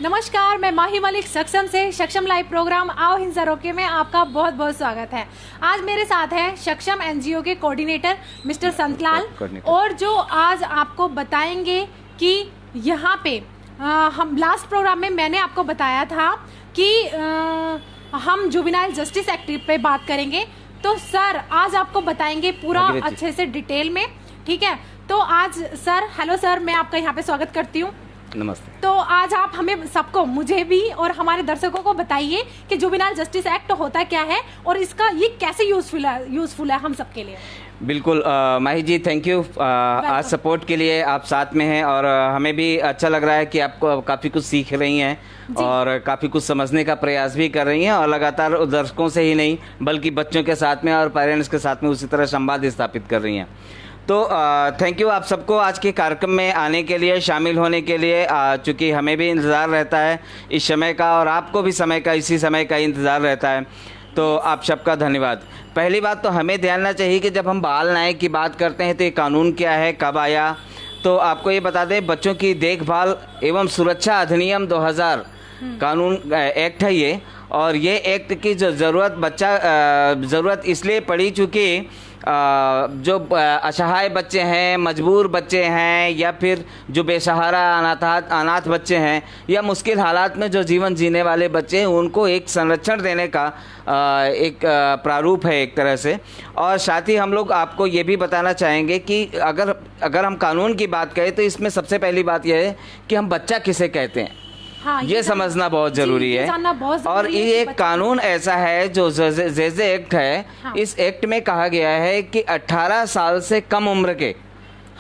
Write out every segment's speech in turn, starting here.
नमस्कार, मैं माही मलिक सक्षम से सक्षम लाइव प्रोग्राम आओ हिंसा रोके में आपका बहुत बहुत स्वागत है। आज मेरे साथ है सक्षम एनजीओ के कोऑर्डिनेटर मिस्टर संतलाल, और जो आज आपको बताएंगे कि यहाँ पे हम लास्ट प्रोग्राम में मैंने आपको बताया था कि हम जुवेनाइल जस्टिस एक्ट पे बात करेंगे, तो सर आज आपको बताएंगे पूरा अच्छे से डिटेल में। ठीक है, तो आज सर, हेलो सर, मैं आपका यहाँ पे स्वागत करती हूँ। नमस्ते। तो आज आप हमें सबको, मुझे भी और हमारे दर्शकों को बताइए कि जुवेनाइल जस्टिस एक्ट होता क्या है और इसका ये कैसे यूजफुल है हम सबके लिए। बिल्कुल माही जी, थैंक यू आज सपोर्ट के लिए। आप साथ में हैं और हमें भी अच्छा लग रहा है कि आपको काफ़ी कुछ सीख रही हैं और काफ़ी कुछ समझने का प्रयास भी कर रही हैं, और लगातार दर्शकों से ही नहीं बल्कि बच्चों के साथ में और पेरेंट्स के साथ में उसी तरह संवाद स्थापित कर रही हैं। तो थैंक यू आप सबको आज के कार्यक्रम में आने के लिए, शामिल होने के लिए। चूँकि हमें भी इंतज़ार रहता है इस समय का, और आपको भी इसी समय का इंतज़ार रहता है, तो आप सबका धन्यवाद। पहली बात तो हमें ध्यान रखना चाहिए कि जब हम बाल न्याय की बात करते हैं तो ये कानून क्या है, कब आया। तो आपको ये बता दें, बच्चों की देखभाल एवं सुरक्षा अधिनियम 2000 कानून एक्ट है ये, और ये एक्ट की जो ज़रूरत इसलिए पड़ी चूँकि जो असहाय बच्चे हैं, मजबूर बच्चे हैं, या फिर जो बेसहारा अनाथ बच्चे हैं, या मुश्किल हालात में जो जीवन जीने वाले बच्चे हैं, उनको एक संरक्षण देने का एक प्रारूप है एक तरह से। और साथ ही हम लोग आपको ये भी बताना चाहेंगे कि अगर हम कानून की बात करें तो इसमें सबसे पहली बात यह है कि हम बच्चा किसे कहते हैं। हाँ, ये समझना बहुत जरूरी है। और ये एक कानून ऐसा है जो जेजे एक्ट है। हाँ। इस एक्ट में कहा गया है कि 18 साल से कम उम्र के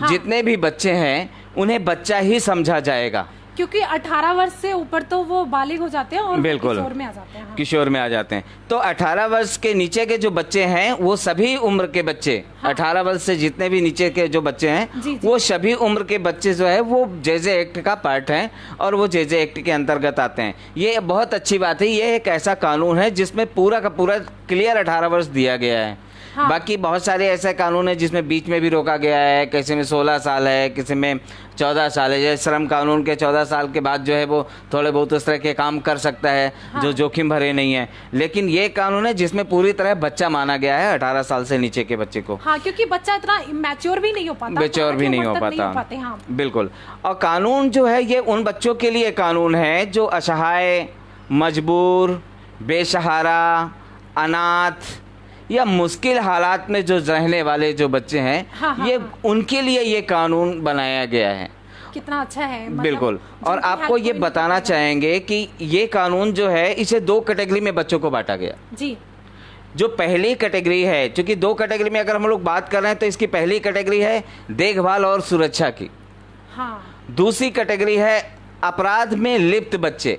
जितने भी बच्चे हैं उन्हें बच्चा ही समझा जाएगा, क्योंकि 18 वर्ष से ऊपर तो वो बालिग हो जाते हैं और बिल्कुल किशोर में आ जाते हैं। हाँ। किशोर में आ जाते हैं। तो 18 वर्ष के नीचे के जो बच्चे हैं वो सभी उम्र के बच्चे, 18 वर्ष से जितने भी नीचे के जो बच्चे हैं वो सभी उम्र के बच्चे जो है वो जेजे एक्ट का पार्ट हैं और वो जेजे एक्ट के अंतर्गत आते हैं। ये बहुत अच्छी बात है। ये एक ऐसा कानून है जिसमें पूरा का पूरा क्लियर 18 वर्ष दिया गया है। हाँ। बाकी बहुत सारे ऐसे कानून है जिसमें बीच में भी रोका गया है, किसी में 16 साल है, किसी में 14 साल है। जैसे श्रम कानून के 14 साल के बाद जो है वो थोड़े बहुत उस तरह के काम कर सकता है। हाँ। जो जोखिम भरे नहीं है। लेकिन ये कानून है जिसमें पूरी तरह बच्चा माना गया है 18 साल से नीचे के बच्चे को। हाँ, क्योंकि बच्चा इतना मैच्योर भी नहीं हो पाता, हाँ। बिल्कुल। और कानून जो है ये उन बच्चों के लिए कानून है जो असहाय, मजबूर, बेसहारा, अनाथ या मुश्किल हालात में जो रहने वाले जो बच्चे हैं। हाँ, ये उनके लिए ये कानून बनाया गया है। कितना अच्छा है। बिल्कुल। और आपको ये बताना चाहेंगे कि ये कानून जो है इसे 2 कैटेगरी में बच्चों को बांटा गया जी। जो पहली कैटेगरी है, क्योंकि 2 कैटेगरी में अगर हम लोग बात कर रहे हैं तो इसकी पहली कैटेगरी है देखभाल और सुरक्षा की। हाँ। दूसरी कैटेगरी है अपराध में लिप्त बच्चे,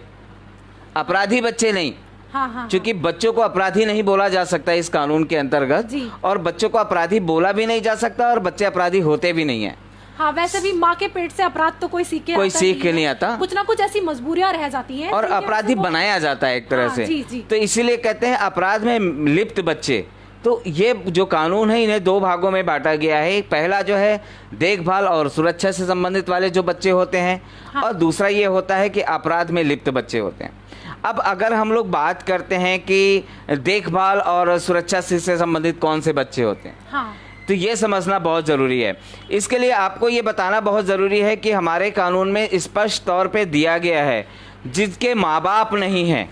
अपराधी बच्चे नहीं। हाँ। क्योंकि बच्चों को अपराधी नहीं बोला जा सकता इस कानून के अंतर्गत, और बच्चों को अपराधी बोला भी नहीं जा सकता, और बच्चे अपराधी होते भी नहीं है। हाँ, वैसे भी माँ के पेट से अपराध तो कोई सीख के नहीं आता। कुछ ना कुछ ऐसी मजबूरियां रह जाती हैं और अपराधी बनाया जाता है एक तरह से। जी। तो इसीलिए कहते हैं अपराध में लिप्त बच्चे। तो ये जो कानून है इन्हें 2 भागों में बांटा गया है। पहला जो है देखभाल और सुरक्षा से संबंधित वाले जो बच्चे होते हैं। हाँ। और दूसरा ये होता है कि अपराध में लिप्त बच्चे होते हैं। अब अगर हम लोग बात करते हैं कि देखभाल और सुरक्षा से संबंधित कौन से बच्चे होते हैं। हाँ। तो ये समझना बहुत ज़रूरी है। इसके लिए आपको ये बताना बहुत ज़रूरी है कि हमारे कानून में स्पष्ट तौर पे दिया गया है जिसके माँ बाप नहीं हैं।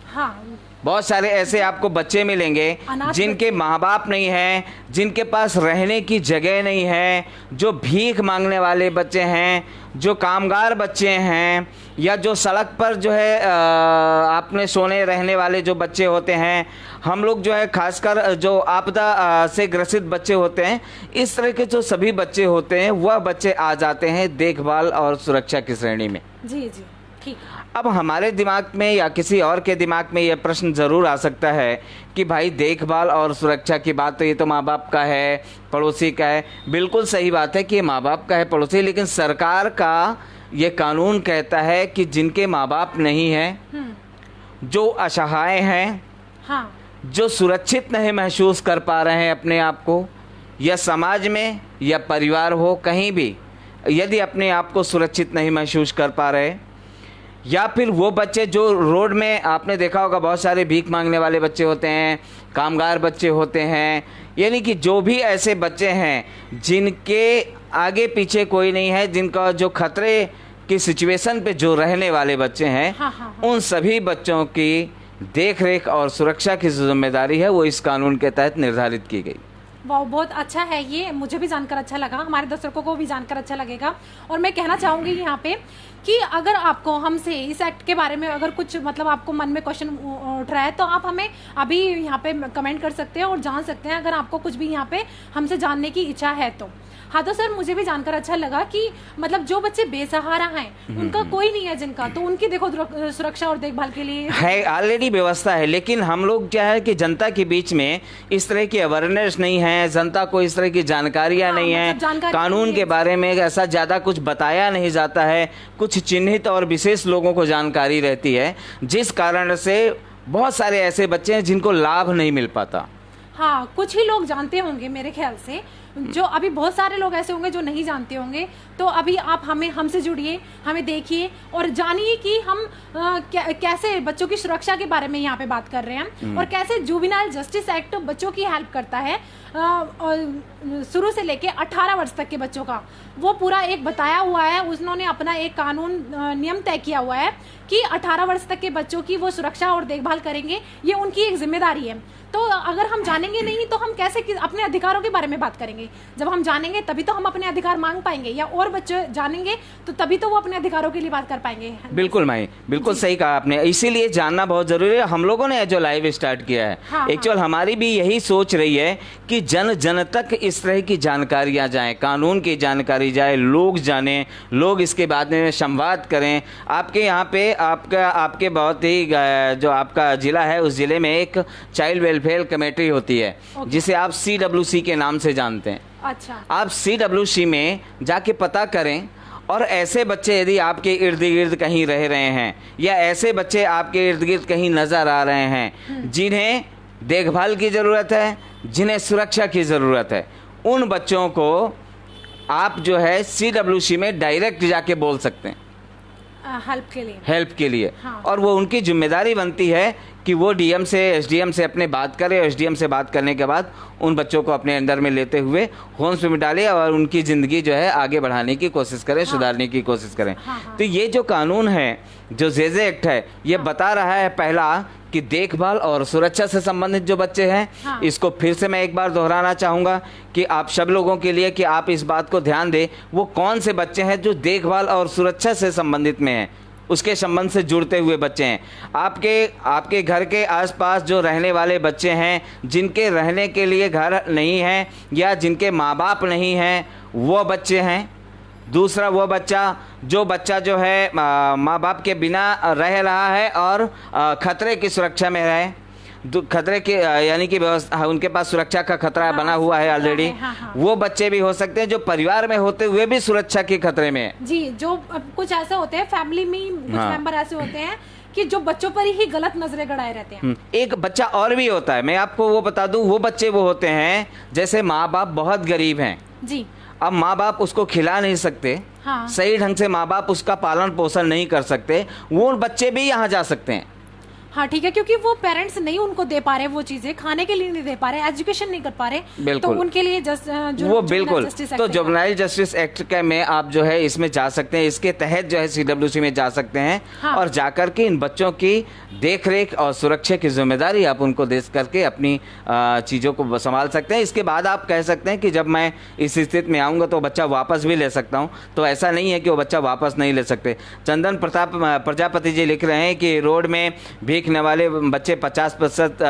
हाँ। बहुत सारे ऐसे आपको बच्चे मिलेंगे जिनके माँ बाप नहीं हैं, जिनके पास रहने की जगह नहीं है, जो भीख मांगने वाले बच्चे हैं, जो कामगार बच्चे हैं, या जो सड़क पर जो है आपने सोने रहने वाले जो बच्चे होते हैं। हम लोग जो है खासकर जो आपदा से ग्रसित बच्चे होते हैं, इस तरह के जो सभी बच्चे होते हैं वह बच्चे आ जाते हैं देखभाल और सुरक्षा की श्रेणी में। जी। ठीक। अब हमारे दिमाग में या किसी और के दिमाग में यह प्रश्न ज़रूर आ सकता है कि भाई देखभाल और सुरक्षा की बात तो ये तो माँ बाप का है, पड़ोसी का है। बिल्कुल सही बात है कि ये माँ बाप का है, पड़ोसी, लेकिन सरकार का ये कानून कहता है कि जिनके माँ बाप नहीं हैं, जो असहाय हैं, हाँ। जो सुरक्षित नहीं महसूस कर पा रहे हैं अपने आप को, या समाज में या परिवार हो कहीं भी, यदि अपने आप को सुरक्षित नहीं महसूस कर पा रहे, या फिर वो बच्चे जो रोड में, आपने देखा होगा बहुत सारे भीख मांगने वाले बच्चे होते हैं, कामगार बच्चे होते हैं, यानी कि जो भी ऐसे बच्चे हैं जिनके आगे पीछे कोई नहीं है, जिनका जो खतरे की सिचुएशन पे जो रहने वाले बच्चे हैं, हाँ। उन सभी बच्चों की देख रेख और सुरक्षा की जिम्मेदारी है वो इस कानून के तहत निर्धारित की गई। वाह, बहुत अच्छा है ये, मुझे भी जानकर अच्छा लगा, हमारे दर्शकों को भी जानकर अच्छा लगेगा। और मैं कहना चाहूँगी यहाँ पे कि अगर आपको हमसे इस एक्ट के बारे में अगर कुछ मतलब आपको मन में क्वेश्चन उठ रहा है तो आप हमें अभी यहाँ पे कमेंट कर सकते हैं और जान सकते हैं, अगर आपको कुछ भी यहाँ पे हमसे जानने की इच्छा है तो। हाँ, तो सर मुझे भी जानकर अच्छा लगा कि मतलब जो बच्चे बेसहारा हैं, उनका कोई नहीं है जिनका, तो उनकी देखो सुरक्षा और देखभाल के लिए है ऑलरेडी व्यवस्था है। लेकिन हम लोग क्या है कि जनता के बीच में इस तरह की अवेयरनेस नहीं है, जनता को इस तरह की जानकारियां नहीं है, कानून के बारे में ऐसा ज़्यादा कुछ बताया नहीं जाता है, कुछ चिन्हित और विशेष लोगों को जानकारी रहती है, जिस कारण से बहुत सारे ऐसे बच्चे हैं जिनको लाभ नहीं मिल पाता। हाँ, कुछ ही लोग जानते होंगे मेरे ख्याल से, जो अभी बहुत सारे लोग ऐसे होंगे जो नहीं जानते होंगे। तो अभी आप हमसे जुड़िए, हमें देखिए और जानिए कि हम कैसे बच्चों की सुरक्षा के बारे में यहाँ पे बात कर रहे हैं और कैसे जुवेनाइल जस्टिस एक्ट बच्चों की हेल्प करता है, शुरू से लेके 18 वर्ष तक के बच्चों का वो पूरा एक बताया हुआ है। उन्होंने अपना एक कानून नियम तय किया हुआ है कि 18 वर्ष तक के बच्चों की वो सुरक्षा और देखभाल करेंगे, ये उनकी एक जिम्मेदारी है। तो अगर हम जानेंगे नहीं तो हम कैसे अपने अधिकारों के बारे में बात करेंगे? जब हम जानेंगे तभी तो हम अपने अधिकार मांग पाएंगे, या और बच्चे जानेंगे तो तभी तो वो अपने अधिकारों के लिए बात कर पाएंगे। बिल्कुल माई, बिल्कुल सही कहा आपने, इसीलिए जानना बहुत जरूरी है। हम लोगों ने जो लाइव स्टार्ट किया है, एक्चुअल हमारी भी यही सोच रही है कि जन जन तक इस तरह की जानकारियाँ जाएँ, कानून की जानकारी जाए, लोग जाने, लोग इसके बाद में संवाद करें। आपके यहाँ पे आपके बहुत ही जो आपका ज़िला है उस ज़िले में एक चाइल्ड वेलफेयर कमेटी होती है, जिसे आप CWC के नाम से जानते हैं। अच्छा, आप CWC में जाके पता करें, और ऐसे बच्चे यदि आपके इर्द गिर्द कहीं रह रहे हैं या ऐसे बच्चे आपके इर्द गिर्द कहीं नज़र आ रहे हैं जिन्हें देखभाल की ज़रूरत है, जिन्हें सुरक्षा की ज़रूरत है, उन बच्चों को आप जो है CWC में डायरेक्ट जाके बोल सकते हैं हेल्प के लिए। हाँ। और वो उनकी जिम्मेदारी बनती है कि वो DM से SDM से अपने बात करें, SDM से बात करने के बाद उन बच्चों को अपने अंडर में लेते हुए होम्स में डालें और उनकी ज़िंदगी जो है आगे बढ़ाने की कोशिश करें, हाँ। सुधारने की कोशिश करें। हाँ। तो ये जो कानून है, जो जेजे एक्ट है, ये बता रहा है पहला कि देखभाल और सुरक्षा से संबंधित जो बच्चे हैं, हाँ। इसको फिर से मैं एक बार दोहराना चाहूँगा कि आप सब लोगों के लिए कि आप इस बात को ध्यान दें, वो कौन से बच्चे हैं जो देखभाल और सुरक्षा से संबंधित में हैं, उसके संबंध से जुड़ते हुए बच्चे हैं। आपके घर के आसपास जो रहने वाले बच्चे हैं, जिनके रहने के लिए घर नहीं है या जिनके माँ बाप नहीं हैं, वो बच्चे हैं। दूसरा वो बच्चा जो है माँ बाप के बिना रह रहा है और खतरे की सुरक्षा में रहे, खतरे के यानी कि व्यवस्था, उनके पास सुरक्षा का खतरा बना हुआ है ऑलरेडी। हाँ। वो बच्चे भी हो सकते हैं जो परिवार में होते हुए भी सुरक्षा के खतरे में है। जी, जो कुछ ऐसे होते हैं फैमिली में, कुछ मेंबर ऐसे होते हैं कि जो बच्चों पर ही गलत नजरें गड़ाए रहते हैं। एक बच्चा और भी होता है, मैं आपको वो बता दूं, वो बच्चे वो होते हैं जैसे माँ बाप बहुत गरीब हैं जी, अब माँ बाप उसको खिला नहीं सकते, हाँ। सही ढंग से माँ बाप उसका पालन पोषण नहीं कर सकते, वो बच्चे भी यहाँ जा सकते हैं। हाँ ठीक है, क्योंकि वो पेरेंट्स नहीं उनको दे पा रहे, वो चीजें खाने के लिए नहीं दे पा रहे, एजुकेशन नहीं कर पा रहे, तो उनके लिए वो बिल्कुल, तो जुवेनाइल जस्टिस एक्ट के में आप जो है इसमें जा सकते हैं, इसके तहत जो है CWC में जा सकते हैं। हाँ। और जाकर के इन बच्चों की देखरेख और सुरक्षा की जिम्मेदारी आप उनको दे करके अपनी चीज़ों को संभाल सकते हैं। इसके बाद आप कह सकते हैं कि जब मैं इस स्थिति में आऊँगा तो बच्चा वापस भी ले सकता हूँ, तो ऐसा नहीं है कि वो बच्चा वापस नहीं ले सकते। चंदन प्रजापति जी लिख रहे हैं कि रोड में भीखने वाले बच्चे 50%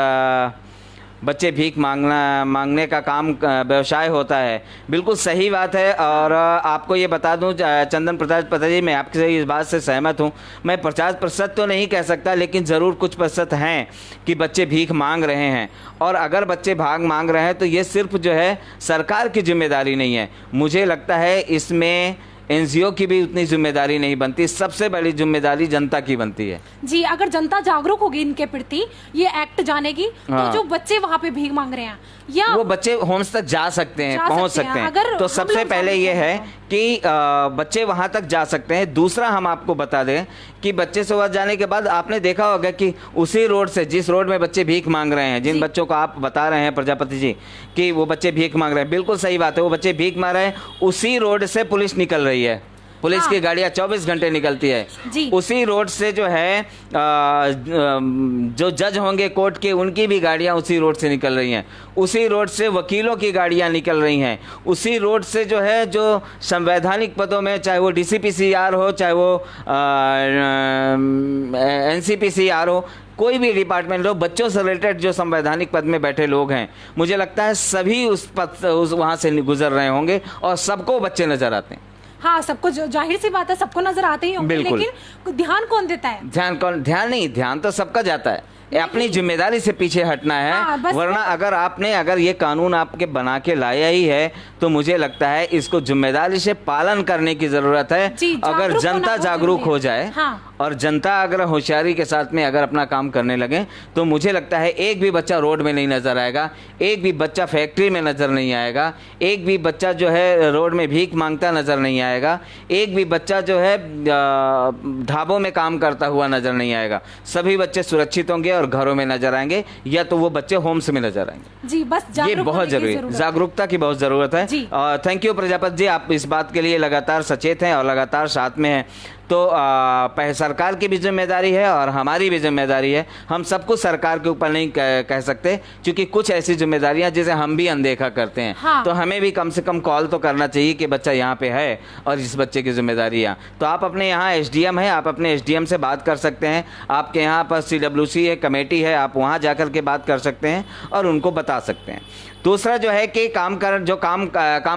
बच्चे भीख मांगने का काम व्यवसाय होता है। बिल्कुल सही बात है। और आपको ये बता दूं चंदन प्रजापति जी, मैं आपसे इस बात से सहमत हूं। मैं 50% तो नहीं कह सकता, लेकिन ज़रूर कुछ % हैं कि बच्चे भीख मांग रहे हैं। और अगर बच्चे भाग मांग रहे हैं तो ये सिर्फ जो है सरकार की जिम्मेदारी नहीं है, मुझे लगता है इसमें NGO की भी उतनी जिम्मेदारी नहीं बनती, सबसे बड़ी जिम्मेदारी जनता की बनती है। जी, अगर जनता जागरूक होगी इनके प्रति, ये एक्ट जानेगी, हाँ। तो जो बच्चे वहाँ पे भीख मांग रहे हैं या वो बच्चे होम्स तक जा सकते हैं, पहुँच सकते हैं। तो सबसे पहले ये है कि बच्चे वहाँ तक जा सकते हैं। दूसरा हम आपको बता दें कि बच्चे से वहाँ जाने के बाद आपने देखा होगा कि उसी रोड से, जिस रोड में बच्चे भीख मांग रहे हैं, जिन बच्चों को आप बता रहे हैं प्रजापति जी कि वो बच्चे भीख मांग रहे हैं, बिल्कुल सही बात है, वो बच्चे भीख मांग रहे हैं, उसी रोड से पुलिस निकल रही है। पुलिस की गाड़ियां 24 घंटे निकलती है जी। उसी रोड से। जो है जो जज होंगे कोर्ट के, उनकी भी गाड़ियां उसी रोड से निकल रही हैं। उसी रोड से वकीलों की गाड़ियां निकल रही हैं। उसी रोड से जो है जो संवैधानिक पदों में, चाहे वो DCPCR हो, चाहे वो NCPCR हो, कोई भी डिपार्टमेंट हो, बच्चों से रिलेटेड जो संवैधानिक पद में बैठे लोग हैं, मुझे लगता है सभी उस वहाँ से गुजर रहे होंगे और सबको बच्चे नजर आते हैं। हाँ, सबको, जाहिर सी बात है, सबको नजर आते ही होंगे, लेकिन ध्यान कौन देता है? ध्यान तो सबका जाता है। अपनी जिम्मेदारी से पीछे हटना है। हाँ, वरना अगर ये कानून आपके बना के लाया ही है तो मुझे लगता है इसको जिम्मेदारी से पालन करने की जरूरत है। अगर जनता जागरूक हो जाए, हाँ, और जनता अगर होशियारी के साथ में अगर अपना काम करने लगे तो मुझे लगता है एक भी बच्चा रोड में नहीं नजर आएगा, एक भी बच्चा फैक्ट्री में नजर नहीं आएगा, एक भी बच्चा जो है रोड में भीख मांगता नजर नहीं आएगा, एक भी बच्चा जो है ढाबों में काम करता हुआ नजर नहीं आएगा। सभी बच्चे सुरक्षित होंगे और घरों में नजर आएंगे, या तो वो बच्चे होम्स में नजर आएंगे। जी, बस ये बहुत जरूरी है, जागरूकता की बहुत जरूरत है। थैंक यू प्रजापति जी, आप इस बात के लिए लगातार सचेत हैं और लगातार साथ में हैं। तो सरकार की भी जिम्मेदारी है और हमारी भी जिम्मेदारी है। हम सब कुछ सरकार के ऊपर नहीं कह सकते, क्योंकि कुछ ऐसी जिम्मेदारियां जिसे हम भी अनदेखा करते हैं। हाँ। तो हमें भी कम से कम कॉल तो करना चाहिए कि बच्चा यहाँ पे है और इस बच्चे की जिम्मेदारी है। तो आप अपने यहाँ SDM है, आप अपने SDM से बात कर सकते हैं। आपके यहाँ पर CWC है, कमेटी है, आप वहाँ जाकर के बात कर सकते हैं और उनको बता सकते हैं। दूसरा जो है कि काम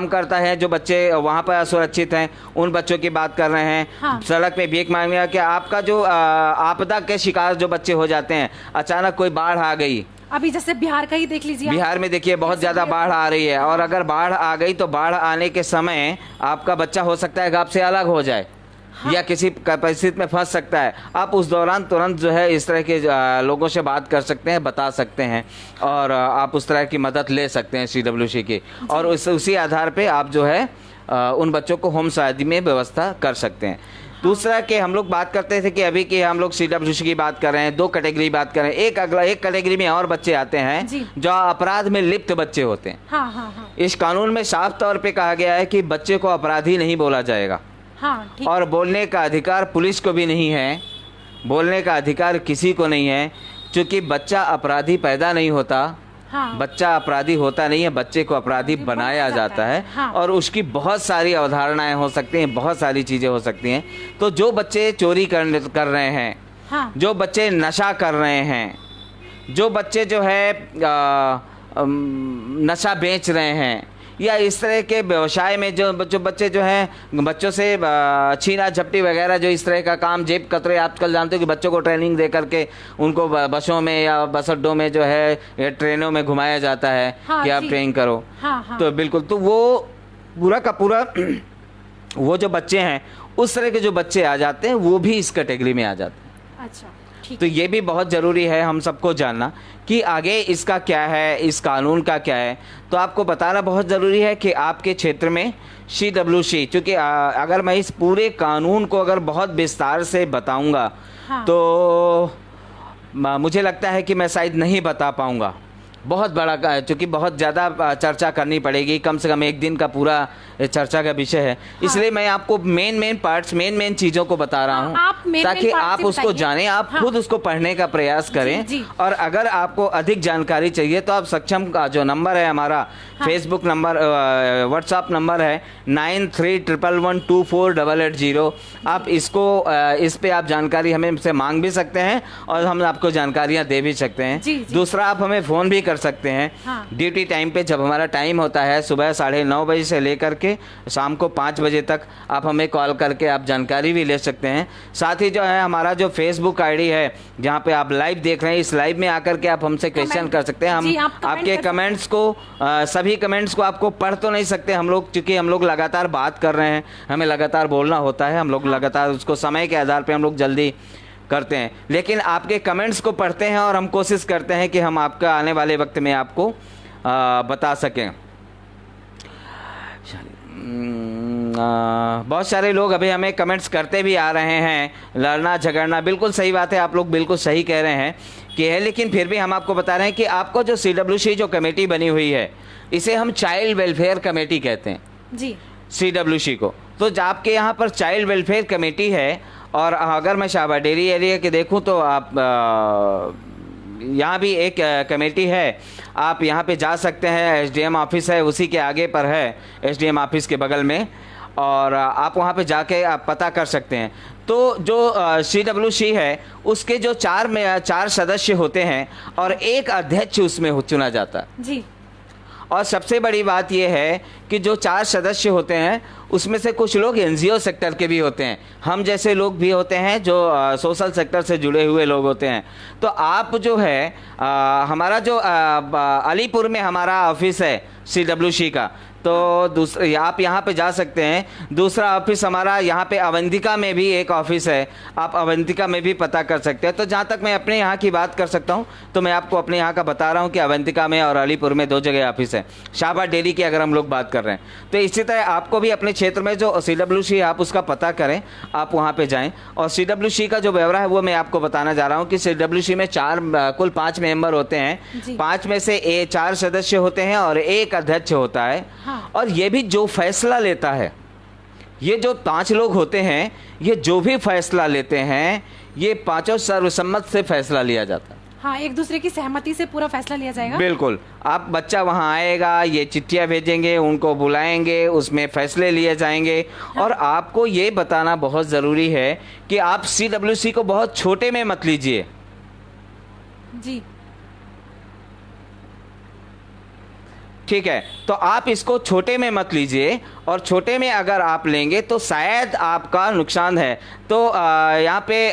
करता है, जो बच्चे वहाँ पर असुरक्षित हैं, उन बच्चों की बात कर रहे हैं। हाँ। सड़क पे भीख मांगने का, आपका जो आपदा के शिकार जो बच्चे हो जाते हैं, अचानक कोई बाढ़ आ गई, अभी जैसे बिहार का ही देख लीजिए, बिहार में देखिए बहुत ज्यादा बाढ़ आ रही है, और अगर बाढ़ आ गई तो बाढ़ आने के समय आपका बच्चा हो सकता है कि आपसे अलग हो जाए। हाँ। या किसी परिस्थिति में फंस सकता है। आप उस दौरान तुरंत जो है इस तरह के लोगों से बात कर सकते हैं, बता सकते हैं, और आप उस तरह की मदद ले सकते हैं CWC की, और उसी आधार पे आप जो है उन बच्चों को होम शादी में व्यवस्था कर सकते हैं। दूसरा कि हम लोग बात करते थे कि अभी कि हम लोग CWC की बात कर रहे हैं, 2 कैटेगरी बात कर रहे हैं। एक कैटेगरी में और बच्चे आते हैं जो अपराध में लिप्त बच्चे होते हैं। हाँ। इस कानून में साफ तौर पे कहा गया है कि बच्चे को अपराधी नहीं बोला जाएगा। हाँ, और बोलने का अधिकार पुलिस को भी नहीं है, बोलने का अधिकार किसी को नहीं है, क्योंकि बच्चा अपराधी पैदा नहीं होता। हाँ। बच्चा अपराधी होता नहीं है, बच्चे को अपराधी बनाया जाता है। हाँ। और उसकी बहुत सारी अवधारणाएं हो सकती हैं, बहुत सारी चीजें हो सकती हैं। तो जो बच्चे चोरी कर रहे हैं, हाँ, जो बच्चे नशा कर रहे हैं, जो बच्चे जो है नशा बेच रहे हैं, या इस तरह के व्यवसाय में जो बच्चे जो हैं, बच्चों से छीना झपटी वगैरह, जो इस तरह का काम, जेब कतरे, आजकल जानते हो कि बच्चों को ट्रेनिंग दे करके उनको बसों में या बस अड्डों में जो है या ट्रेनों में घुमाया जाता है। हाँ, कि आप ट्रेनिंग करो। हाँ। तो बिल्कुल, तो वो पूरा का पूरा वो जो बच्चे हैं, उस तरह के जो बच्चे आ जाते हैं, वो भी इस कैटेगरी में आ जाते हैं। अच्छा, तो ये भी बहुत ज़रूरी है हम सबको जानना कि आगे इसका क्या है, इस कानून का क्या है। तो आपको बताना बहुत ज़रूरी है कि आपके क्षेत्र में CWC, क्योंकि अगर मैं इस पूरे कानून को अगर बहुत विस्तार से बताऊंगा, हाँ, तो मुझे लगता है कि मैं शायद नहीं बता पाऊंगा। बहुत बड़ा, क्योंकि बहुत ज़्यादा चर्चा करनी पड़ेगी, कम से कम 1 दिन का पूरा चर्चा का विषय है। हाँ। इसलिए मैं आपको मेन पार्ट्स, मेन चीज़ों को बता रहा हूँ, ताकि आप उसको जानें, आप खुद उसको पढ़ने का प्रयास करें। जी। और अगर आपको अधिक जानकारी चाहिए तो आप सक्षम का जो नंबर है हमारा, फेसबुक नंबर, व्हाट्सएप नंबर है 9311124880। आप इसको इस पे आप जानकारी हमें से मांग भी सकते हैं और हम आपको जानकारियाँ दे भी सकते हैं। दूसरा, आप हमें फ़ोन भी कर सकते हैं। हाँ। ड्यूटी टाइम पे, जब हमारा टाइम होता है सुबह 9:30 बजे से लेकर के शाम को 5 बजे तक, आप हमें कॉल करके आप जानकारी भी ले सकते हैं। साथ ही जो है हमारा जो फेसबुक आईडी है, जहाँ पे आप लाइव देख रहे हैं, इस लाइव में आकर के आप हमसे क्वेश्चन कर सकते हैं। हम आपके कमेंट्स को, सभी कमेंट्स को आपको पढ़ तो नहीं सकते हम लोग, क्योंकि हम लोग लगातार बात कर रहे हैं, हमें लगातार बोलना होता है, हम लोग लगातार उसको समय के आधार पर हम लोग जल्दी करते हैं, लेकिन आपके कमेंट्स को पढ़ते हैं और हम कोशिश करते हैं कि हम आपका आने वाले वक्त में आपको बता सकें। बहुत सारे लोग अभी हमें कमेंट्स करते भी आ रहे हैं, लड़ना झगड़ना, बिल्कुल सही बात है, आप लोग बिल्कुल सही कह रहे हैं कि है, लेकिन फिर भी हम आपको बता रहे हैं कि आपको जो CWC जो कमेटी बनी हुई है, इसे हम चाइल्ड वेलफेयर कमेटी कहते हैं जी, CWC को। तो आपके यहाँ पर चाइल्ड वेलफेयर कमेटी है, और अगर मैं शाहबाद डेयरी एरिया के देखूँ तो आप यहाँ भी एक कमेटी है, आप यहाँ पे जा सकते हैं। SDM ऑफिस है, उसी के आगे पर है, SDM ऑफिस के बगल में, और आप वहाँ पे जाके आप पता कर सकते हैं। तो जो CWC है उसके जो चार सदस्य होते हैं और एक अध्यक्ष उसमें चुना जाता है जी। और सबसे बड़ी बात यह है कि जो 4 सदस्य होते हैं उसमें से कुछ लोग NGO सेक्टर के भी होते हैं, हम जैसे लोग भी होते हैं जो सोशल सेक्टर से जुड़े हुए लोग होते हैं। तो आप जो है हमारा जो अलीपुर में हमारा ऑफिस है CWC का, तो दूसरा आप यहाँ पे जा सकते हैं। दूसरा ऑफिस हमारा यहाँ पे अवंतिका में भी एक ऑफिस है, आप अवंतिका में भी पता कर सकते हैं। तो जहाँ तक मैं अपने यहाँ की बात कर सकता हूँ तो मैं आपको अपने यहाँ का बता रहा हूँ कि अवंतिका में और अलीपुर में 2 जगह ऑफिस है। शाहबाद डेयरी की अगर हम लोग बात कर रहे हैं तो इसी तरह आपको भी अपने क्षेत्र में जो CWC आप उसका पता करें, आप वहाँ पर जाएँ। और CWC का जो ब्यौरा है वो मैं आपको बताना जा रहा हूँ कि CWC में कुल 5 मेंबर होते हैं, 5 में से 4 सदस्य होते हैं और एक अध्यक्ष होता है। और ये भी जो फैसला लेता है, ये जो 5 लोग होते हैं, ये जो भी फैसला लेते हैं ये 5 सर्वसम्मत से फैसला लिया जाता है। हाँ, एक दूसरे की सहमति से पूरा फैसला लिया जाएगा। बिल्कुल, आप बच्चा वहाँ आएगा, ये चिट्ठियाँ भेजेंगे, उनको बुलाएंगे, उसमें फैसले लिए जाएंगे। हाँ। और आपको ये बताना बहुत ज़रूरी है कि आप CWC को बहुत छोटे में मत लीजिए जी, ठीक है। तो आप इसको छोटे में मत लीजिए, और छोटे में अगर आप लेंगे तो शायद आपका नुकसान है। तो यहाँ पे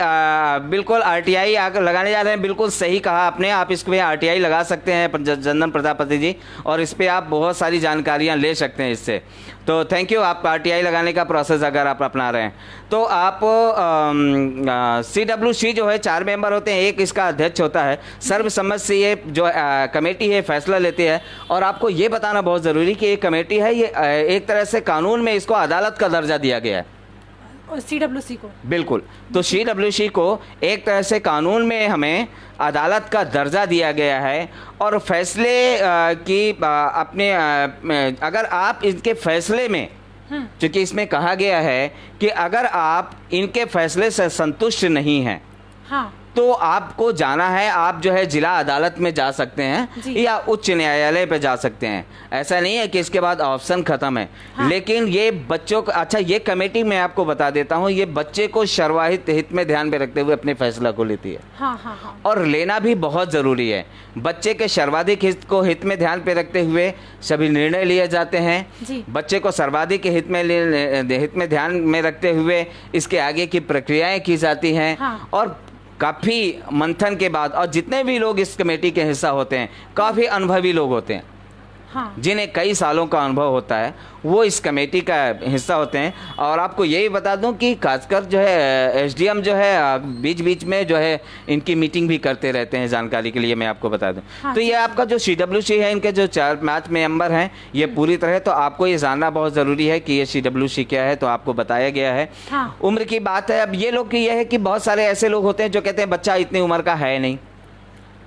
बिल्कुल RTI आकर लगाने जा रहे हैं, बिल्कुल सही कहा आपने, आप इस पे RTI लगा सकते हैं चंदन प्रजापति जी, और इस पे आप बहुत सारी जानकारियाँ ले सकते हैं इससे। तो थैंक यू, आप RTI लगाने का प्रोसेस अगर आप अपना रहे हैं तो आप CWC जो है 4 मेंबर होते हैं, एक इसका अध्यक्ष होता है। सर्वसम्मत से ये जो कमेटी है फैसला लेती है। और आपको ये बताना बहुत ज़रूरी कि ये कमेटी है, ये एक तरह से कानून में इसको अदालत का दर्जा दिया गया है CWC को। बिल्कुल, तो CWC को एक तरह से कानून में हमें अदालत का दर्जा दिया गया है। और फैसले की अपने अगर आप इनके फैसले में, क्योंकि इसमें कहा गया है कि अगर आप इनके फैसले से संतुष्ट नहीं हैं, हाँ, तो आपको जाना है, आप जो है जिला अदालत में जा सकते हैं या उच्च न्यायालय पे जा सकते हैं। ऐसा नहीं है कि इसके बाद ऑप्शन खत्म है। हाँ। लेकिन ये बच्चों को, अच्छा ये कमेटी मैं आपको बता देता हूँ, ये बच्चे को सर्वहित हित में ध्यान में रखते हुए अपने फैसला को लेती है। हाँ, हाँ, हाँ। और लेना भी बहुत ज़रूरी है। बच्चे के सर्वाधिक हित को हित में ध्यान पे रखते हुए सभी निर्णय लिए जाते हैं। बच्चे को सर्वाधिक हित में ध्यान में रखते हुए इसके आगे की प्रक्रियाएं की जाती हैं। हाँ। और काफ़ी मंथन के बाद, और जितने भी लोग इस कमेटी के हिस्सा होते हैं काफ़ी अनुभवी लोग होते हैं। हाँ। जिन्हें कई सालों का अनुभव होता है, वो इस कमेटी का हिस्सा होते हैं। और आपको यही बता दूं कि खासकर जो है SDM जो है बीच बीच में जो है इनकी मीटिंग भी करते रहते हैं, जानकारी के लिए मैं आपको बता दूं। हाँ, तो ये आपका जो CWC है, इनके जो 4-5 मेंबर हैं, ये पूरी तरह, तो आपको ये जानना बहुत ज़रूरी है कि ये CWC क्या है, तो आपको बताया गया है। हाँ। उम्र की बात है, अब ये लोग की यह है कि बहुत सारे ऐसे लोग होते हैं जो कहते हैं बच्चा इतनी उम्र का है नहीं।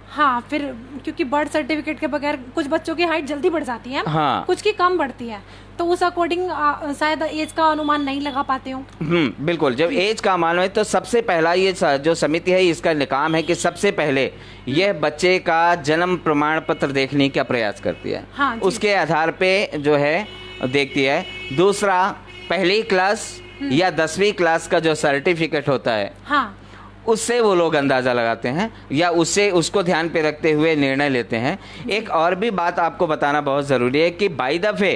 हाँ, फिर क्योंकि बर्थ सर्टिफिकेट के बगैर कुछ बच्चों की हाइट जल्दी बढ़ जाती है। हाँ। कुछ की कम बढ़ती है, तो उस अकॉर्डिंग शायद एज का अनुमान नहीं लगा पाते हो। बिल्कुल, जब एज का अनुमान है तो सबसे पहला ये जो समिति है इसका काम है कि सबसे पहले यह बच्चे का जन्म प्रमाण पत्र देखने का प्रयास करती है। हाँ, उसके आधार पे जो है देखती है। दूसरा, पहली क्लास या 10वीं क्लास का जो सर्टिफिकेट होता है, हाँ, उससे वो लोग अंदाज़ा लगाते हैं या उसको ध्यान पे रखते हुए निर्णय लेते हैं। एक और भी बात आपको बताना बहुत ज़रूरी है कि बाय द वे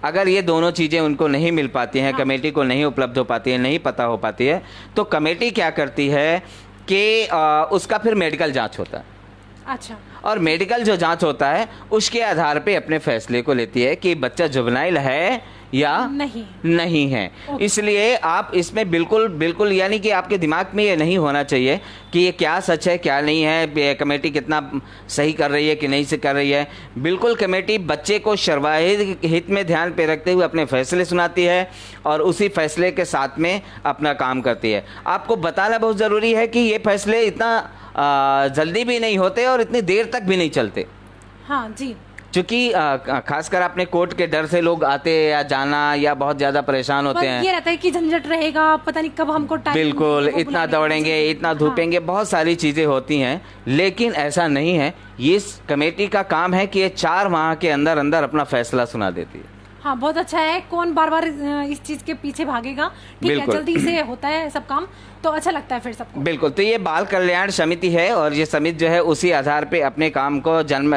अगर ये दोनों चीज़ें उनको नहीं मिल पाती हैं, हाँ, कमेटी को नहीं उपलब्ध हो पाती है, नहीं पता हो पाती है, तो कमेटी क्या करती है कि उसका फिर मेडिकल जांच होता है। अच्छा। और मेडिकल जो जांच होता है उसके आधार पे अपने फैसले को लेती है कि बच्चा जुवेनाइल है या नहीं है। इसलिए आप इसमें बिल्कुल बिल्कुल यानी कि आपके दिमाग में ये नहीं होना चाहिए कि ये क्या सच है क्या नहीं है, कमेटी कितना सही कर रही है कि नहीं से कर रही है। बिल्कुल कमेटी बच्चे को सर्वाधिक हित में ध्यान पे रखते हुए अपने फैसले सुनाती है और उसी फैसले के साथ में अपना काम करती है। आपको बताना बहुत ज़रूरी है कि ये फैसले इतना जल्दी भी नहीं होते और इतनी देर तक भी नहीं चलते। हाँ जी, क्योंकि खासकर अपने कोर्ट के डर से लोग आते या जाना या बहुत ज़्यादा परेशान होते हैं। ये रहता है कि झंझट रहेगा, पता नहीं कब हमको टाइम, बिल्कुल इतना दौड़ेंगे, इतना धूपेंगे, बहुत सारी चीज़ें होती हैं। लेकिन ऐसा नहीं है, ये कमेटी का काम है कि ये 4 माह के अंदर अंदर अपना फैसला सुना देती है। हाँ, बहुत अच्छा है। कौन बार बार इस चीज के पीछे भागेगा, ठीक है, जल्दी से होता है सब काम, तो अच्छा लगता है फिर सबको। बिल्कुल, तो ये बाल कल्याण समिति है और ये समिति जो है उसी आधार पे अपने काम को जन्म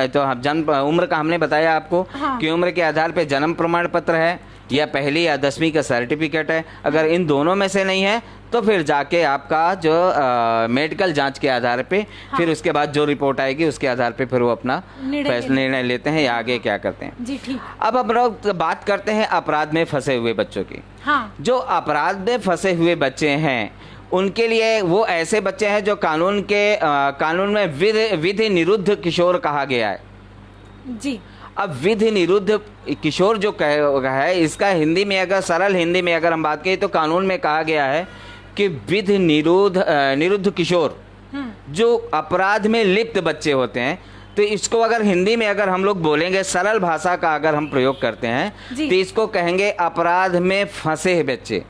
उम्र का हमने बताया आपको। हाँ। कि उम्र के आधार पे जन्म प्रमाण पत्र है या पहली या 10वीं का सर्टिफिकेट है। अगर इन दोनों में से नहीं है तो फिर जाके आपका जो मेडिकल जांच के आधार पे, हाँ। फिर उसके बाद जो रिपोर्ट आएगी उसके आधार पे फिर वो अपना निर्णय लेते हैं या आगे क्या करते हैं जी। ठीक, अब हम लोग बात करते हैं अपराध में फंसे हुए बच्चों की। हाँ। जो अपराध में फंसे हुए बच्चे हैं उनके लिए वो ऐसे बच्चे हैं जो कानून में विधि निरुद्ध किशोर कहा गया है जी। अब विधि निरुद्ध किशोर जो है, इसका हिंदी में अगर सरल हिंदी में अगर हम बात करें तो कानून में कहा गया है कि विधि निरुद्ध किशोर जो अपराध में लिप्त बच्चे होते हैं। तो इसको अगर हिंदी में अगर हम लोग बोलेंगे, सरल भाषा का अगर हम प्रयोग करते हैं तो इसको कहेंगे अपराध में फंसे बच्चे।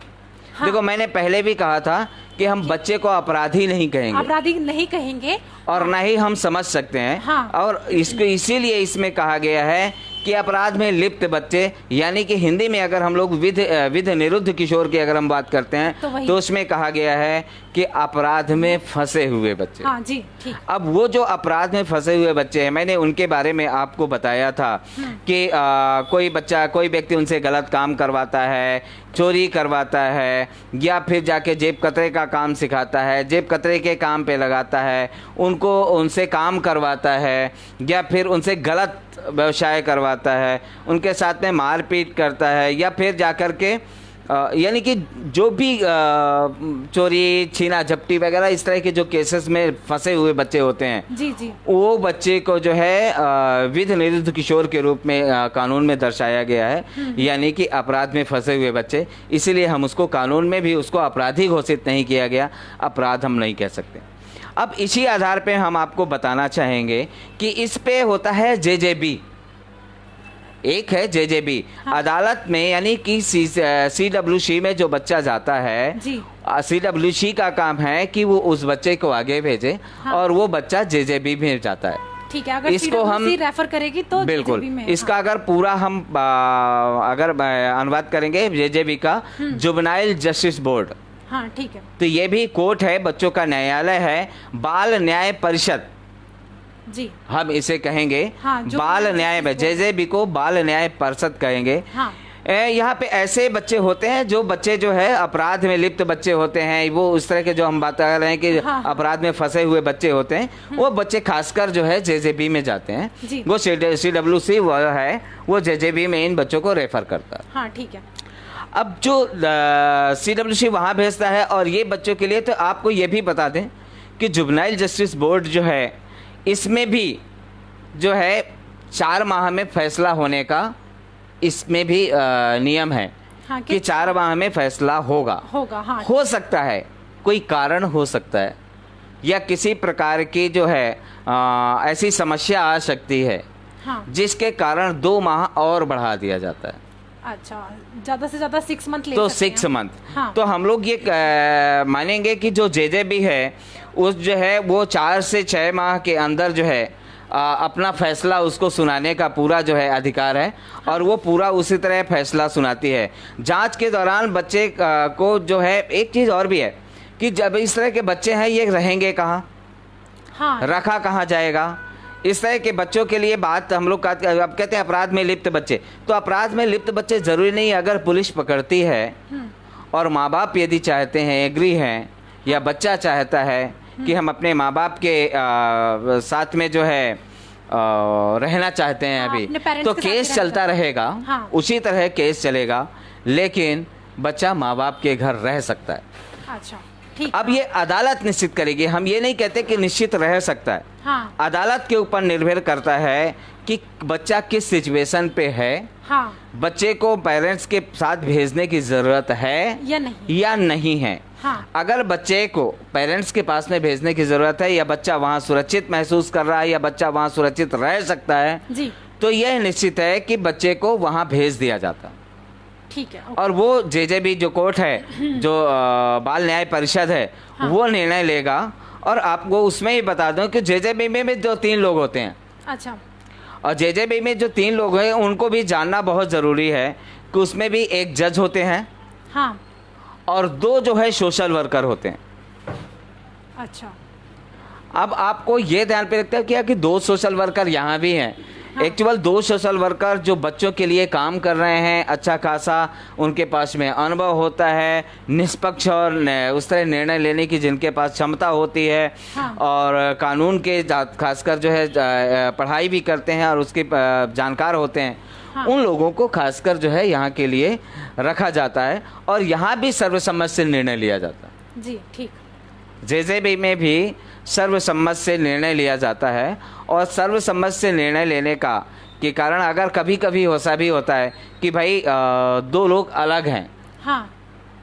हाँ। देखो, मैंने पहले भी कहा था कि हम बच्चे को अपराधी नहीं कहेंगे और ना ही हम समझ सकते हैं। हाँ। और इसको इसीलिए इसमें कहा गया है कि अपराध में लिप्त बच्चे, यानी कि हिंदी में अगर हम लोग विधि निरुद्ध किशोर की अगर हम बात करते हैं तो उसमें कहा गया है कि अपराध में फंसे हुए बच्चे। हाँ जी, ठीक। अब वो जो अपराध में फंसे हुए बच्चे हैं, मैंने उनके बारे में आपको बताया था कि कोई व्यक्ति उनसे गलत काम करवाता है, चोरी करवाता है या फिर जाके जेब कतरे का काम सिखाता है, जेब कतरे के काम पे लगाता है, उनसे काम करवाता है या फिर उनसे गलत व्यवसाय करवाता है, उनके साथ में मारपीट करता है या फिर जाकर के यानी कि जो भी चोरी छीना झपटी वगैरह इस तरह के जो केसेस में फंसे हुए बच्चे होते हैं जी जी, वो बच्चे को जो है विधि निरुद्ध किशोर के रूप में कानून में दर्शाया गया है, यानी कि अपराध में फंसे हुए बच्चे। इसीलिए हम उसको कानून में भी उसको अपराधी घोषित नहीं किया गया, अपराध हम नहीं कह सकते। अब इसी आधार पे हम आपको बताना चाहेंगे कि इस पे होता है जेजेबी। एक है जेजेबी। हाँ। अदालत में यानी कि CWC में जो बच्चा जाता है, CWC का काम है कि वो उस बच्चे को आगे भेजे। हाँ। और वो बच्चा जेजेबी में जाता है। ठीक है, अगर इसको हम रेफर करेगी तो बिल्कुल इसका अगर पूरा हम अगर अनुवाद करेंगे जेजेबी का, जुवेनाइल जस्टिस बोर्ड। हाँ, ठीक है। तो ये भी कोर्ट है, बच्चों का न्यायालय है, बाल न्याय परिषद जी हम इसे कहेंगे। हाँ, बाल न्याय जेजेबी को बाल न्याय परिषद कहेंगे। हाँ। यहाँ पे ऐसे बच्चे होते हैं जो बच्चे जो है अपराध में लिप्त बच्चे होते हैं, वो उस तरह के जो हम बात कर रहे हैं कि हाँ। अपराध में फंसे हुए बच्चे होते हैं, वो बच्चे खासकर जो है जेजेबी में जाते हैं। वो CWC वो है, वो जेजेबी में इन बच्चों को रेफर करता है। हाँ, ठीक है। अब जो CWC वहाँ भेजता है और ये बच्चों के लिए, तो आपको ये भी बता दें कि जुवेनाइल जस्टिस बोर्ड जो है इसमें भी जो है 4 माह में फैसला होने का इसमें भी नियम है। हाँ, कि 4 माह में फैसला होगा। हाँ। हो सकता है कोई कारण हो सकता है या किसी प्रकार की जो है ऐसी समस्या आ सकती है। हाँ। जिसके कारण 2 माह और बढ़ा दिया जाता है। अच्छा, ज्यादा से ज्यादा 6 मंथ ले तो सकते 6 मंथ। हाँ। तो हम लोग ये मानेंगे कि जो जेजेबी है उस जो है वो 4 से 6 माह के अंदर जो है अपना फैसला उसको सुनाने का पूरा जो है अधिकार है। हाँ। और वो पूरा उसी तरह फैसला सुनाती है। जांच के दौरान बच्चे को जो है एक चीज़ और भी है कि जब इस तरह के बच्चे हैं ये रहेंगे कहाँ, हाँ। रखा कहाँ जाएगा। इस तरह के बच्चों के लिए बात हम लोग अब कहते हैं अपराध में लिप्त बच्चे, तो अपराध में लिप्त बच्चे ज़रूरी नहीं अगर पुलिस पकड़ती है और माँ बाप यदि चाहते हैं, एग्री हैं, या बच्चा चाहता है कि हम अपने माँ बाप के साथ में जो है रहना चाहते हैं हाँ, अभी, तो केस चलता रहेगा। हाँ। उसी तरह केस चलेगा, लेकिन बच्चा माँ बाप के घर रह सकता है। अच्छा, ठीक। अब ये अदालत निश्चित करेगी, हम ये नहीं कहते कि निश्चित रह सकता है। हाँ। अदालत के ऊपर निर्भर करता है कि बच्चा किस सिचुएशन पे है। हाँ। बच्चे को पेरेंट्स के साथ भेजने की जरूरत है या नहीं है। हाँ। अगर बच्चे को पेरेंट्स के पास में भेजने की जरूरत है, या बच्चा वहाँ सुरक्षित महसूस कर रहा है, या बच्चा वहाँ सुरक्षित रह सकता है जी, तो यह निश्चित है कि बच्चे को वहाँ भेज दिया जाता। ठीक है। और वो जेजेबी जो कोर्ट है, जो बाल न्याय परिषद है, हाँ। वो निर्णय लेगा। और आपको उसमें ही बता दूं कि जेजेबी में जो 3 लोग होते हैं, अच्छा, और जेजेबी में जो 3 लोग हैं उनको भी जानना बहुत ज़रूरी है कि उसमें भी एक जज होते हैं। हाँ। और 2 जो है सोशल वर्कर होते हैं। अच्छा। अब आपको ये ध्यान पे रखते हैं कि 2 सोशल वर्कर यहाँ भी हैं। हाँ। एक्चुअल 2 सोशल वर्कर जो बच्चों के लिए काम कर रहे हैं, अच्छा खासा उनके पास में अनुभव होता है, निष्पक्ष और उस तरह निर्णय लेने की जिनके पास क्षमता होती है। हाँ। और कानून के खासकर जो है पढ़ाई भी करते हैं और उसके जानकार होते हैं। हाँ। उन लोगों को खासकर जो है यहाँ के लिए रखा जाता है, और यहाँ भी सर्वसम्मत से निर्णय लिया जाता है। जी, ठीक। जेजेबी में भी सर्वसम्मत से निर्णय लिया जाता है, और सर्वसम्मत से निर्णय लेने का के कारण अगर कभी कभी ऐसा भी होता है कि भाई 2 लोग अलग हैं। हाँ।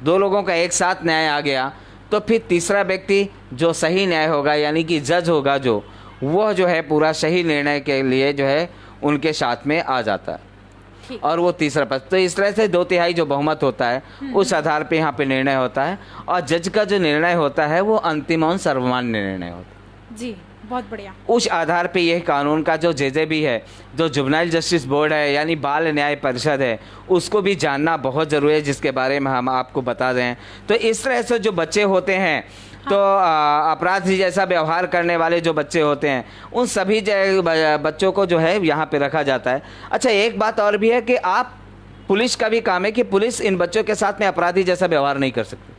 2 लोगों का एक साथ न्याय आ गया, तो फिर तीसरा व्यक्ति जो सही न्याय होगा, यानी कि जज होगा, जो वह जो है पूरा सही निर्णय के लिए जो है उनके साथ में आ जाता है, और वो तीसरा पक्ष। तो इस तरह से 2/3 जो बहुमत होता है उस आधार पे यहाँ पे निर्णय होता है, और जज का जो निर्णय होता है वो अंतिम और सर्वमान्य निर्णय होता है। जी, बहुत बढ़िया। उस आधार पे यह कानून का जो जेजेबी है, जो जुवेनाइल जस्टिस बोर्ड है, यानी बाल न्याय परिषद है, उसको भी जानना बहुत ज़रूरी है, जिसके बारे में हम आपको बता दें। तो इस तरह से जो बच्चे होते हैं, तो अपराधी जैसा व्यवहार करने वाले जो बच्चे होते हैं, उन सभी बच्चों को जो है यहाँ पे रखा जाता है। अच्छा, एक बात और भी है कि आप पुलिस का भी काम है कि पुलिस इन बच्चों के साथ में अपराधी जैसा व्यवहार नहीं कर सकती।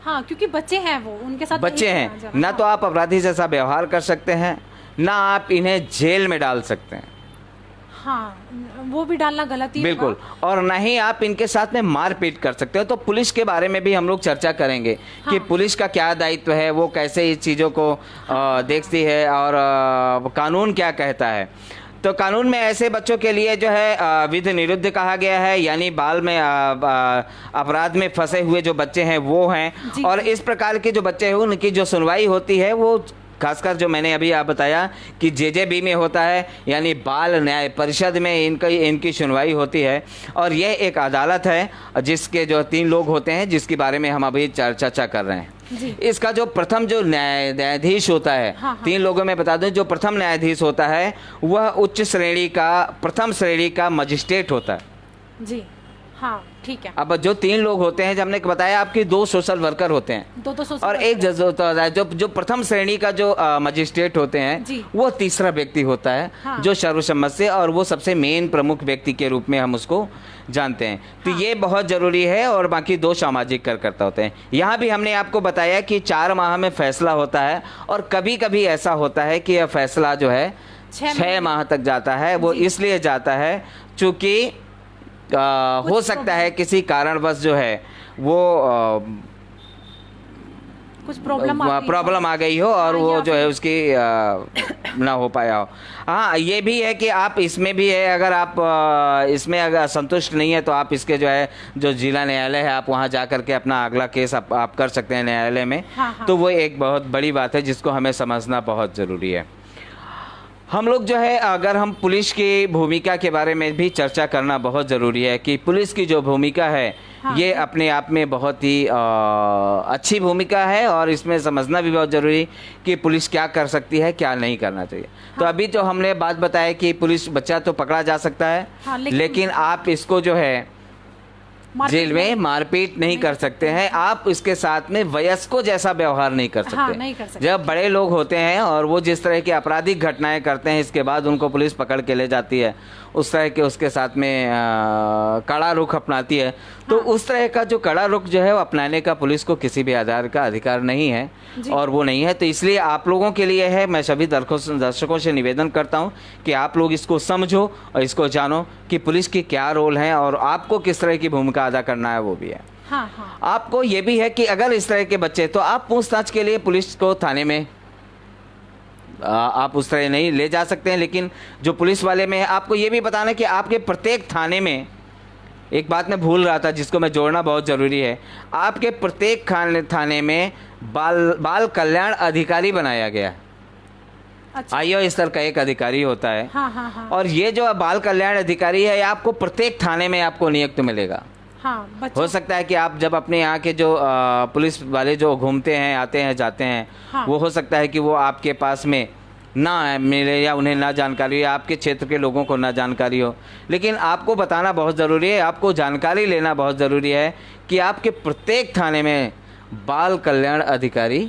हाँ, क्योंकि बच्चे हैं, वो उनके साथ बच्चे हैं, ना तो आप अपराधी जैसा व्यवहार कर सकते हैं, ना आप इन्हें जेल में डाल सकते हैं। हाँ, वो भी डालना गलत ही बिल्कुल। और ना ही आप इनके साथ में मारपीट कर सकते हो। तो पुलिस के बारे में भी हम लोग चर्चा करेंगे। हाँ। कि पुलिस का क्या दायित्व है, वो कैसे इस चीज़ों को देखती है, और कानून क्या कहता है। तो कानून में ऐसे बच्चों के लिए जो है विधि निरुद्ध कहा गया है, यानी बाल में अपराध में फंसे हुए जो बच्चे हैं वो हैं। और इस प्रकार के जो बच्चे हैं उनकी जो सुनवाई होती है वो खासकर जो मैंने अभी आप बताया कि जेजेबी में होता है, यानी बाल न्याय परिषद में इनकी सुनवाई होती है। और यह एक अदालत है जिसके जो 3 लोग होते हैं, जिसके बारे में हम अभी चर्चा कर रहे हैं। जी। इसका जो प्रथम जो न्यायाधीश होता है, हाँ, हाँ। 3 लोगों में बता दूं, जो प्रथम न्यायाधीश होता है वह उच्च श्रेणी का, प्रथम श्रेणी का मजिस्ट्रेट होता है। जी, हाँ, ठीक है। अब जो 3 लोग होते हैं, जब हमने बताया आपकी 2 सोशल वर्कर होते हैं, 2 सोशल और एक जज होता है। जो प्रथम श्रेणी का जो मजिस्ट्रेट होते हैं, वो तीसरा व्यक्ति होता है। हाँ। जो सर्वसम्मत से, और वो सबसे मेन प्रमुख व्यक्ति के रूप में हम उसको जानते हैं। तो ये बहुत जरूरी है। और बाकी 2 सामाजिक कार्यकर्ता होते हैं। यहाँ भी हमने आपको बताया कि 4 माह में फैसला होता है, और कभी कभी ऐसा होता है कि यह फैसला जो है 6 माह तक जाता है। वो इसलिए जाता है चूंकि हो सकता है किसी कारणवश जो है वो कुछ प्रॉब्लम आ गई हो, और वो जो है उसकी ना हो पाया हो। हाँ, ये भी है कि आप इसमें भी है, अगर आप इसमें अगर संतुष्ट नहीं है तो आप इसके जो है जो जिला न्यायालय है, आप वहाँ जा करके अपना अगला केस आप कर सकते हैं न्यायालय में। हाँ, हाँ। तो वो एक बहुत बड़ी बात है जिसको हमें समझना बहुत ज़रूरी है। हम लोग जो है, अगर हम पुलिस की भूमिका के बारे में भी चर्चा करना बहुत ज़रूरी है कि पुलिस की जो भूमिका है, हाँ, ये अपने आप में बहुत ही अच्छी भूमिका है, और इसमें समझना भी बहुत ज़रूरी कि पुलिस क्या कर सकती है, क्या नहीं करना चाहिए। हाँ। तो अभी जो हमने बात बताया कि पुलिस बच्चा तो पकड़ा जा सकता है, हाँ, लेकिन आप इसको जो है जेल में मारपीट नहीं कर सकते हैं। आप इसके साथ में वयस्कों जैसा व्यवहार नहीं कर सकते। हाँ, नहीं कर सकते। जब बड़े लोग होते हैं और वो जिस तरह की आपराधिक घटनाएं करते हैं, इसके बाद उनको पुलिस पकड़ के ले जाती है, उस तरह के उसके साथ में कड़ा रुख अपनाती है, तो उस तरह का जो कड़ा रुख जो है वो अपनाने का पुलिस को किसी भी आधार का अधिकार नहीं है और वो नहीं है। तो इसलिए आप लोगों के लिए है, मैं सभी दर्शकों से निवेदन करता हूं कि आप लोग इसको समझो और इसको जानो कि पुलिस की क्या रोल है और आपको किस तरह की भूमिका अदा करना है वो भी है। हाँ। आपको ये भी है कि अगर इस तरह के बच्चे, तो आप पूछताछ के लिए पुलिस को थाने में आप उस तरह नहीं ले जा सकते हैं, लेकिन जो पुलिस वाले में है, आपको ये भी बताना है कि आपके प्रत्येक थाने में, एक बात मैं भूल रहा था जिसको मैं जोड़ना बहुत ज़रूरी है, आपके प्रत्येक थाने में बाल कल्याण अधिकारी बनाया गया है। अच्छा। आईओ स्तर का एक अधिकारी होता है। हाँ। और ये जो बाल कल्याण अधिकारी है, आपको प्रत्येक थाने में आपको नियुक्त मिलेगा। हाँ, हो सकता है कि आप जब अपने यहाँ के जो पुलिस वाले जो घूमते हैं, आते हैं, जाते हैं, हाँ। वो हो सकता है कि वो आपके पास में ना मिले या उन्हें ना जानकारी हो, आपके क्षेत्र के लोगों को ना जानकारी हो, लेकिन आपको बताना बहुत ज़रूरी है, आपको जानकारी लेना बहुत ज़रूरी है कि आपके प्रत्येक थाने में बाल कल्याण अधिकारी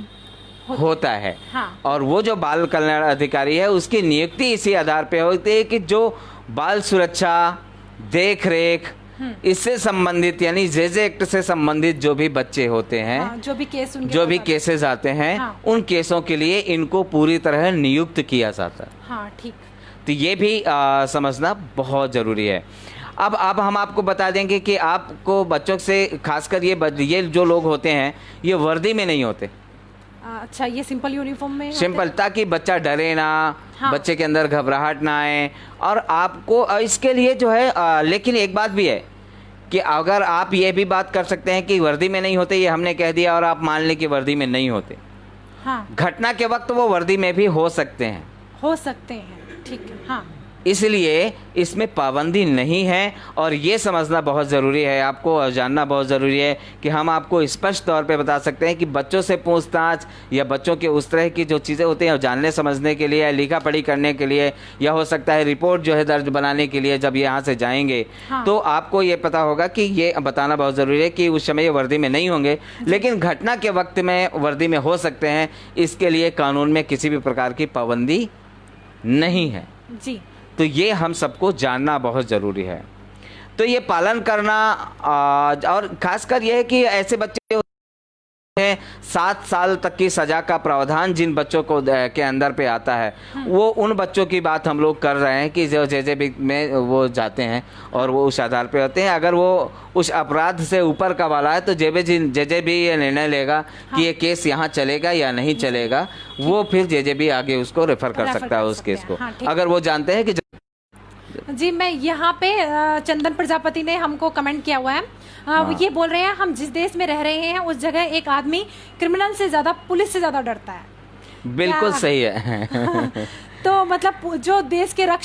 होता है। हाँ। और वो जो बाल कल्याण अधिकारी है उसकी नियुक्ति इसी आधार पे होती है कि जो बाल सुरक्षा, देख रेख, इससे संबंधित यानी जेजे एक्ट से संबंधित जो भी बच्चे होते हैं, हाँ, जो भी केसेस आते हैं, हाँ। उन केसों के लिए इनको पूरी तरह नियुक्त किया जाता है। हाँ, ठीक। तो ये भी समझना बहुत ज़रूरी है। अब हम आपको बता देंगे कि आपको बच्चों से, खासकर ये जो लोग होते हैं, ये वर्दी में नहीं होते। अच्छा, ये सिंपल यूनिफॉर्म में सिंपल, ताकि बच्चा डरे ना, हाँ। बच्चे के अंदर घबराहट ना आए। और आपको इसके लिए जो है लेकिन एक बात भी है कि अगर आप ये भी बात कर सकते हैं कि वर्दी में नहीं होते, ये हमने कह दिया और आप मान लें कि वर्दी में नहीं होते, हाँ। घटना के वक्त वो वर्दी में भी हो सकते हैं। ठीक है। हाँ, इसलिए इसमें पाबंदी नहीं है और ये समझना बहुत ज़रूरी है, आपको और जानना बहुत ज़रूरी है कि हम आपको स्पष्ट तौर पे बता सकते हैं कि बच्चों से पूछताछ या बच्चों के उस तरह की जो चीज़ें होती हैं जानने समझने के लिए या लिखा पढ़ी करने के लिए, या हो सकता है रिपोर्ट जो है दर्ज बनाने के लिए जब ये यहाँ से जाएंगे, हाँ। तो आपको ये पता होगा कि ये बताना बहुत ज़रूरी है कि उस समय ये वर्दी में नहीं होंगे, लेकिन घटना के वक्त में वर्दी में हो सकते हैं। इसके लिए कानून में किसी भी प्रकार की पाबंदी नहीं है जी। तो ये हम सबको जानना बहुत ज़रूरी है। तो ये पालन करना और खासकर ये है कि ऐसे बच्चे हैं 7 साल तक की सज़ा का प्रावधान जिन बच्चों को के अंदर पे आता है, वो उन बच्चों की बात हम लोग कर रहे हैं कि जो जेजेबी में वो जाते हैं और वो उस आधार पे होते हैं। अगर वो उस अपराध से ऊपर का वाला है तो जेजेबी ये निर्णय लेगा कि ये केस यहाँ चलेगा या नहीं चलेगा, वो फिर जेजेबी आगे उसको रेफर कर सकता है उस केस को, अगर वो जानते हैं कि जी। मैं यहाँ पे चंदन प्रजापति ने हमको कमेंट किया हुआ है। वो ये बोल रहे हैं, हम जिस देश में रह रहे हैं उस जगह एक आदमी क्रिमिनल से ज्यादा, पुलिस से ज्यादा डरता है। बिल्कुल सही है। तो मतलब जो देश के रक्षक